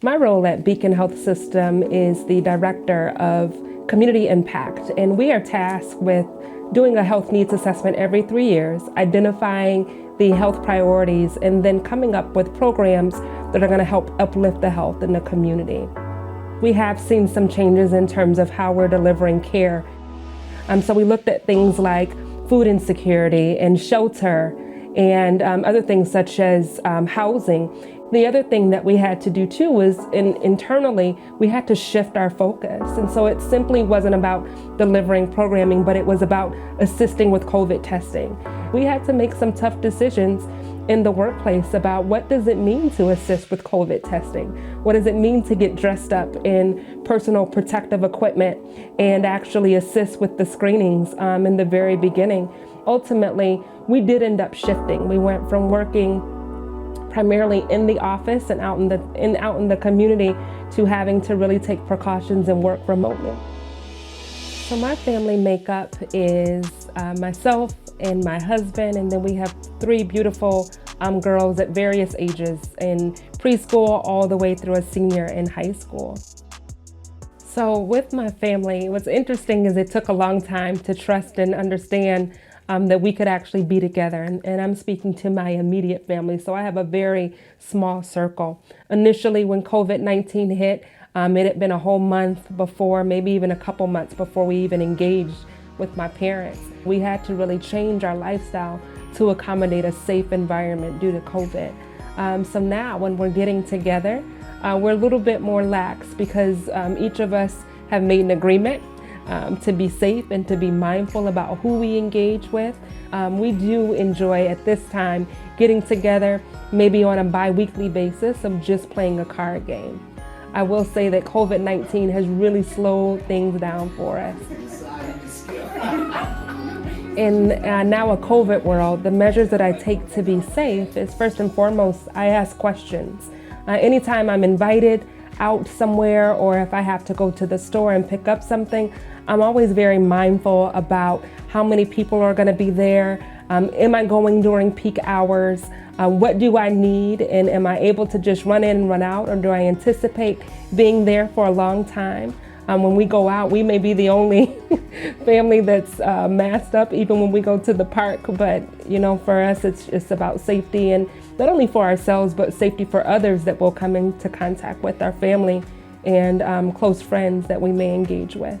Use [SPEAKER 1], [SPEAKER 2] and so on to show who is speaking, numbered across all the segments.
[SPEAKER 1] My role at Beacon Health System is the Director of Community Impact, and we are tasked with doing a health needs assessment every 3 years, identifying the health priorities, and then coming up with programs that are going to help uplift the health in the community. We have seen some changes in terms of how we're delivering care. So we looked at things like food insecurity and shelter and other things such as housing. The other thing that we had to do too was internally, we had to shift our focus. And so it simply wasn't about delivering programming, but it was about assisting with COVID testing. We had to make some tough decisions in the workplace about what does it mean to assist with COVID testing? What does it mean to get dressed up in personal protective equipment and actually assist with the screenings in the very beginning? Ultimately, we did end up shifting. We went from working primarily in the office and out in the community to having to really take precautions and work remotely. So my family makeup is myself and my husband, and then we have 3 beautiful girls at various ages in preschool all the way through a senior in high school. So with my family, what's interesting is it took a long time to trust and understand that we could actually be together. And I'm speaking to my immediate family. So I have a very small circle. Initially, when COVID-19 hit, it had been a whole month before, maybe even a couple months before we even engaged with my parents. We had to really change our lifestyle to accommodate a safe environment due to COVID. So now when we're getting together, we're a little bit more lax because each of us have made an agreement to be safe and to be mindful about who we engage with. We do enjoy at this time getting together maybe on a bi-weekly basis of just playing a card game. I will say that COVID-19 has really slowed things down for us. In now a COVID world, the measures that I take to be safe is first and foremost, I ask questions. Anytime I'm invited out somewhere or if I have to go to the store and pick up something, I'm always very mindful about how many people are going to be there. Am I going during peak hours? What do I need? And am I able to just run in and run out, or do I anticipate being there for a long time? When we go out, we may be the only family that's masked up even when we go to the park. But, you know, for us, it's about safety, and not only for ourselves, but safety for others that will come into contact with our family and close friends that we may engage with.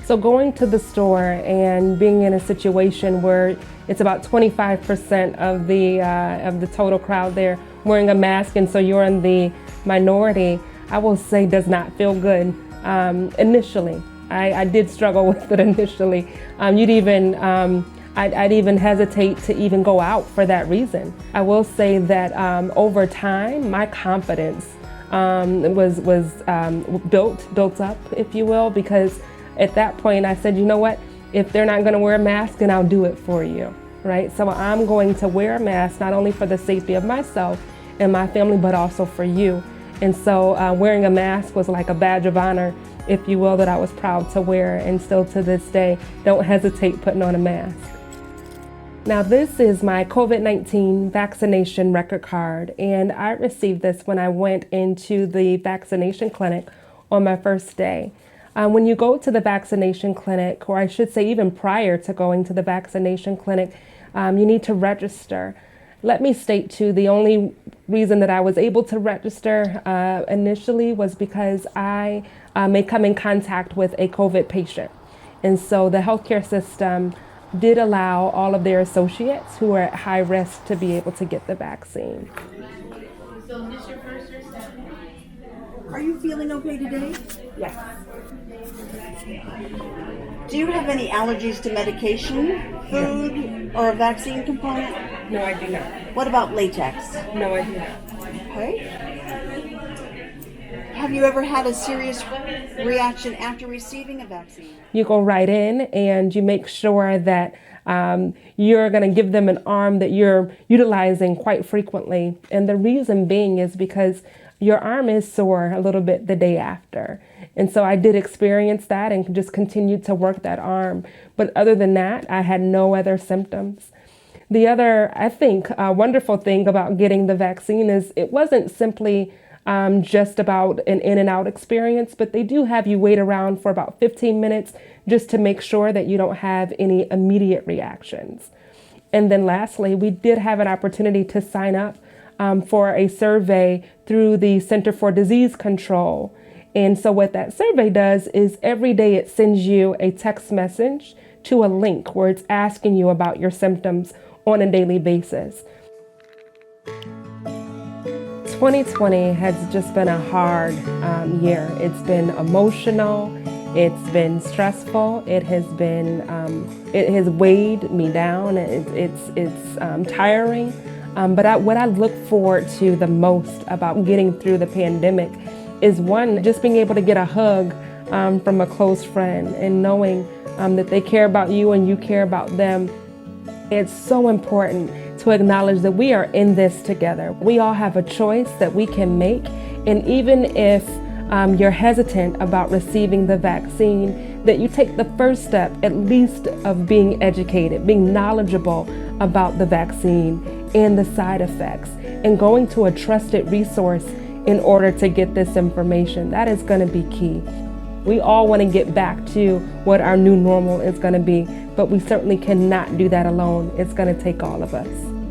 [SPEAKER 1] So going to the store and being in a situation where it's about 25% of the total crowd there wearing a mask, and so you're in the minority, I will say does not feel good. Initially, I did struggle with it initially. I'd even hesitate to even go out for that reason. I will say that over time, my confidence was built up, if you will, because at that point I said, you know what, if they're not going to wear a mask, then I'll do it for you, right? So I'm going to wear a mask not only for the safety of myself and my family, but also for you. And so wearing a mask was like a badge of honor, if you will, that I was proud to wear, and still to this day don't hesitate putting on a mask. Now this is my COVID-19 vaccination record card, and I received this when I went into the vaccination clinic on my first day. When you go to the vaccination clinic, or I should say even prior to going to the vaccination clinic, you need to register. Let me state too, the only reason that I was able to register initially was because I may come in contact with a COVID patient. And so the healthcare system did allow all of their associates who are at high risk to be able to get the vaccine.
[SPEAKER 2] So this your first or second?
[SPEAKER 3] Are you feeling okay today?
[SPEAKER 1] Yes.
[SPEAKER 3] Do you have any allergies to medication, food, or a vaccine component?
[SPEAKER 1] No, I do not.
[SPEAKER 3] What about latex?
[SPEAKER 1] No, I do not.
[SPEAKER 3] Okay. Have you ever had a serious reaction after receiving a vaccine?
[SPEAKER 1] You go right in and you make sure that you're going to give them an arm that you're utilizing quite frequently. And the reason being is because your arm is sore a little bit the day after. And so I did experience that and just continued to work that arm. But other than that, I had no other symptoms. The other, I think, wonderful thing about getting the vaccine is it wasn't simply just about an in and out experience, but they do have you wait around for about 15 minutes just to make sure that you don't have any immediate reactions. And then lastly, we did have an opportunity to sign up for a survey through the Center for Disease Control. And so what that survey does is every day it sends you a text message to a link where it's asking you about your symptoms on a daily basis. 2020 has just been a hard year. It's been emotional, it's been stressful, it has weighed me down, it's tiring. But what I look forward to the most about getting through the pandemic is one, just being able to get a hug from a close friend and knowing that they care about you and you care about them. It's so important to acknowledge that we are in this together. We all have a choice that we can make, and even if you're hesitant about receiving the vaccine, that you take the first step at least of being educated, being knowledgeable about the vaccine and the side effects, and going to a trusted resource in order to get this information. That is going to be key. We all want to get back to what our new normal is going to be, but we certainly cannot do that alone. It's going to take all of us.